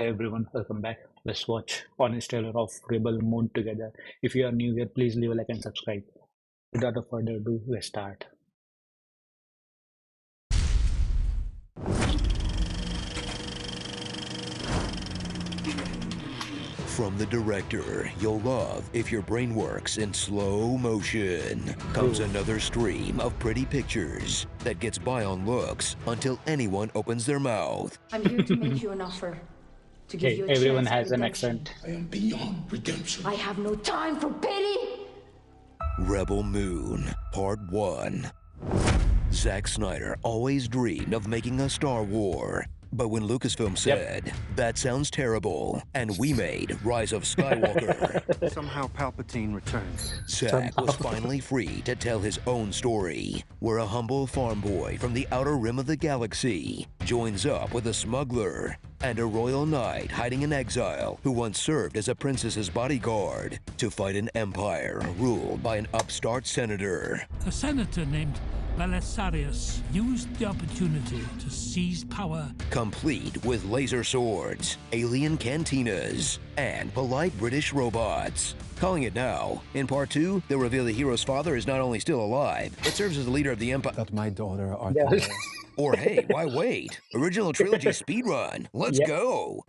Hey everyone, welcome back. Let's watch Honest Trailer of Rebel Moon together. If you are new here, please leave a like and subscribe. Without further ado, let's start. From the director you'll love if your brain works in slow motion comes Ooh. another stream of pretty pictures that gets by on looks until anyone opens their mouth. I'm here to make you an offer. To give Hey, you a everyone chance at has an redemption. accent. I am beyond redemption. I have no time for pity! Rebel Moon, Part 1. Zack Snyder always dreamed of making a Star War. But when Lucasfilm said, that sounds terrible, and we made Rise of Skywalker, Somehow Palpatine returns. Zack was finally free to tell his own story, where a humble farm boy from the outer rim of the galaxy joins up with a smuggler and a royal knight hiding in exile who once served as a princess's bodyguard to fight an empire ruled by an upstart senator. A senator named Belisarius used the opportunity to seize power. Complete with laser swords, alien cantinas, and polite British robots. Calling it now. In Part 2, they'll reveal the hero's father is not only still alive, but serves as the leader of the Empire. That my daughter Yeah. Arthur. Or hey, why wait? Original trilogy speedrun. Let's Yep. go.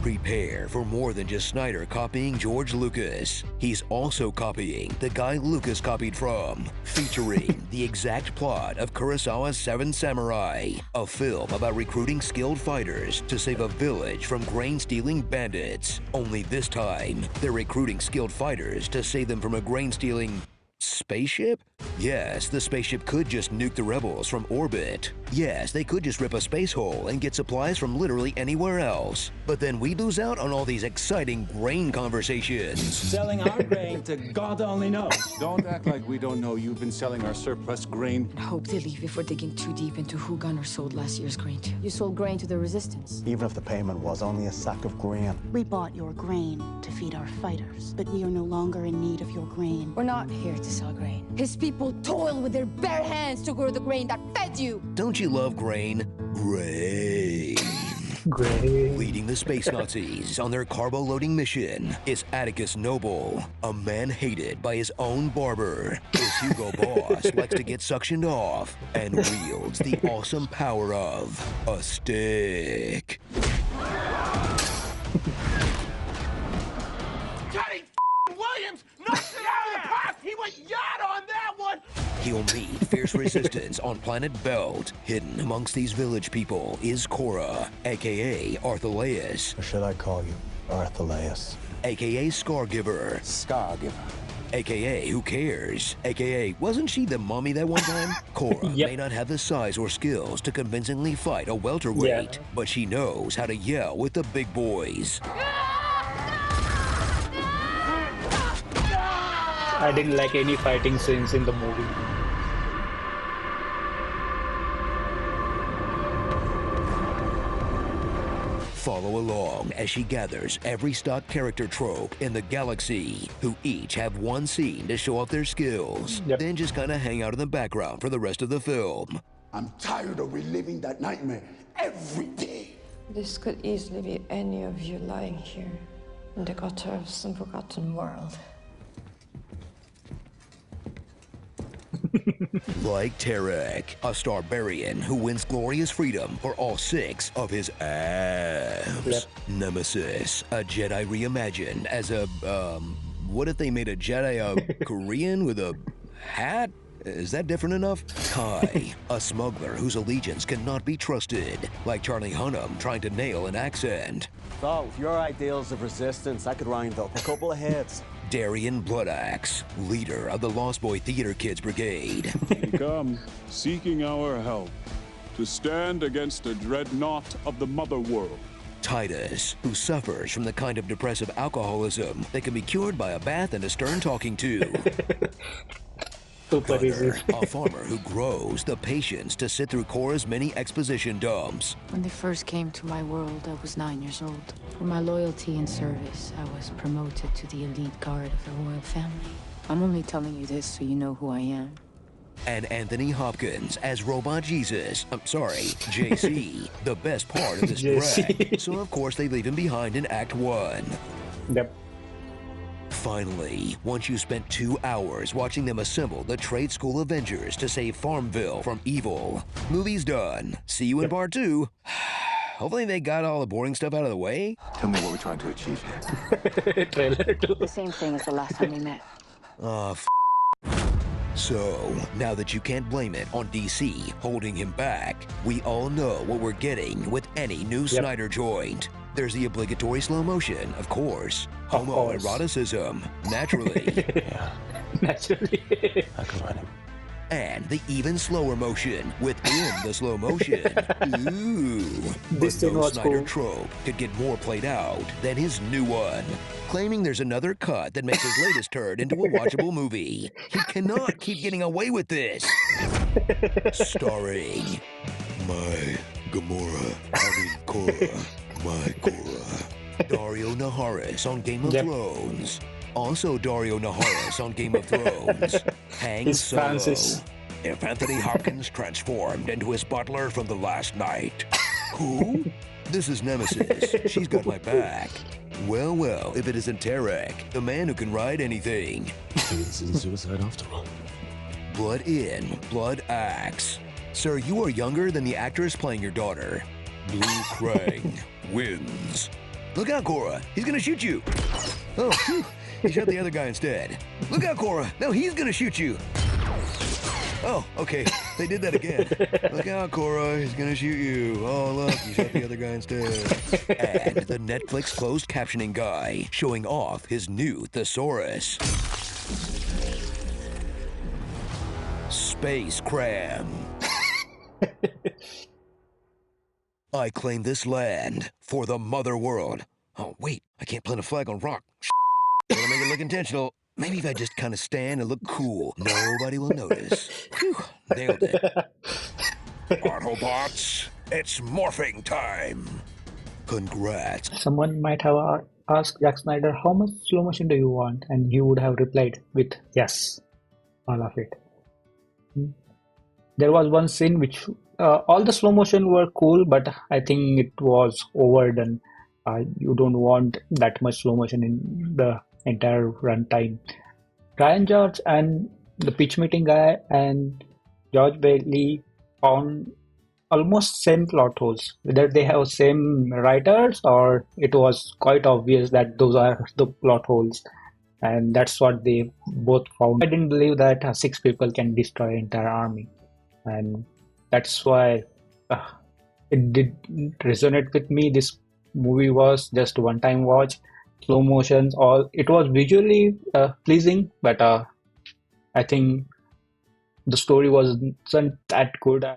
Prepare for more than just Snyder copying George Lucas. He's also copying the guy Lucas copied from, featuring the exact plot of Kurosawa's Seven Samurai, a film about recruiting skilled fighters to save a village from grain-stealing bandits. Only this time, they're recruiting skilled fighters to save them from a grain-stealing spaceship? Yes, the spaceship could just nuke the rebels from orbit. Yes, they could just rip a space hole and get supplies from literally anywhere else. But then we lose out on all these exciting grain conversations. Selling our grain to God only knows. Don't act like we don't know you've been selling our surplus grain. I hope they leave before digging too deep into who Gunner sold last year's grain to. You sold grain to the Resistance. Even if the payment was only a sack of grain. We bought your grain to feed our fighters, but we are no longer in need of your grain. We're not here to sell grain. His people toil with their bare hands to grow the grain that fed you. Don't you love grain? Grain. Great. Leading the space Nazis on their carbo-loading mission is Atticus Noble, a man hated by his own barber. His Hugo Boss likes to get suctioned off and wields the awesome power of a stick. Teddy Williams knocked it out of the park! He went yacht on that one! He'll meet fierce resistance on planet Belt. Hidden amongst these village people is Korra, aka Arthaleus, Or should I call you Arthaleus? aka Scargiver, Scargiver. aka Who Cares, aka Wasn't she the mummy that one time? Korra Yep. may not have the size or skills to convincingly fight a welterweight, Yeah. but she knows how to yell with the big boys. I didn't like any fighting scenes in the movie. Follow along as she gathers every stock character trope in the galaxy, who each have one scene to show off their skills, Yep. then just kind of hang out in the background for the rest of the film. I'm tired of reliving that nightmare every day. This could easily be any of you lying here in the gutter of some forgotten world. Like Tarek, a Starbarian who wins glorious freedom for all 6 of his abs. Yep. Nemesis, a Jedi reimagined as a, what if they made a Jedi a Korean with a hat? Is that different enough? Kai, a smuggler whose allegiance cannot be trusted, like Charlie Hunnam trying to nail an accent. So, with your ideals of resistance, I could round up a couple of heads. Darian Bloodaxe, leader of the Lost Boy Theater Kids Brigade. We come seeking our help to stand against a dreadnought of the mother world. Titus, who suffers from the kind of depressive alcoholism that can be cured by a bath and a stern talking to. Super easy. Gunner, a farmer who grows the patience to sit through Korra's many exposition dumps. When they first came to my world, I was 9 years old. For my loyalty and service, I was promoted to the elite guard of the royal family. I'm only telling you this so you know who I am. And Anthony Hopkins as Robot Jesus. I'm sorry, JC, the best part of this trek. So of course they leave him behind in Act 1. Yep. Finally, once you spent 2 hours watching them assemble the Trade School Avengers to save Farmville from evil, movie's done. See you in part 2. Hopefully they got all the boring stuff out of the way. Tell me what we're trying to achieve here. Trailer too. The same thing as the last time we met. So, now that you can't blame it on DC holding him back, we all know what we're getting with any new Snyder joint. There's the obligatory slow motion, of course. Homoeroticism, naturally. Yeah, Naturally. I can run him. And the even slower motion within the slow motion. Ooh. This But thing no was Snyder cool. trope could get more played out than his new one. Claiming there's another cut that makes his latest turd into a watchable movie. He cannot keep getting away with this. Starring my Gamora, Cora, my Cora. Dario Naharis on Game of Thrones. Also Dario Naharis on Game of Thrones. Han His Solo. Francis. If Anthony Hopkins transformed into his butler from the last night. Who? This is Nemesis. She's got my back. Well, well, if it isn't Tarek, the man who can ride anything. This isn't suicide after all. Blood in, blood acts. Sir, you are younger than the actress playing your daughter. Blue Krang wins. Look out, Cora. He's gonna shoot you. Oh, phew. He shot the other guy instead. Look out, Cora. No, he's gonna shoot you. Oh, okay. They did that again. Look out, Cora. He's gonna shoot you. Oh, look. He shot the other guy instead. And the Netflix closed captioning guy showing off his new thesaurus. Space Cram. I claim this land for the mother world. Oh, wait. I can't plant a flag on rock. Gotta make it look intentional. Maybe if I just kind of stand and look cool, nobody will notice. Whew, nailed it. Autobots, it's morphing time. Congrats. Someone might have asked Zack Snyder, how much slow motion do you want? And he would have replied with yes, all of it. There was one scene which all the slow motion were cool, but I think it was overdone. You don't want that much slow motion in the entire runtime. Ryan George and the pitch meeting guy and George Bailey found almost same plot holes. Whether they have same writers or it was quite obvious that those are the plot holes, and that's what they both found. I didn't believe that 6 people can destroy an entire army, and that's why it didn't resonate with me. This movie was just a one-time watch. Slow motions, all it was visually pleasing, but I think the story wasn't that good.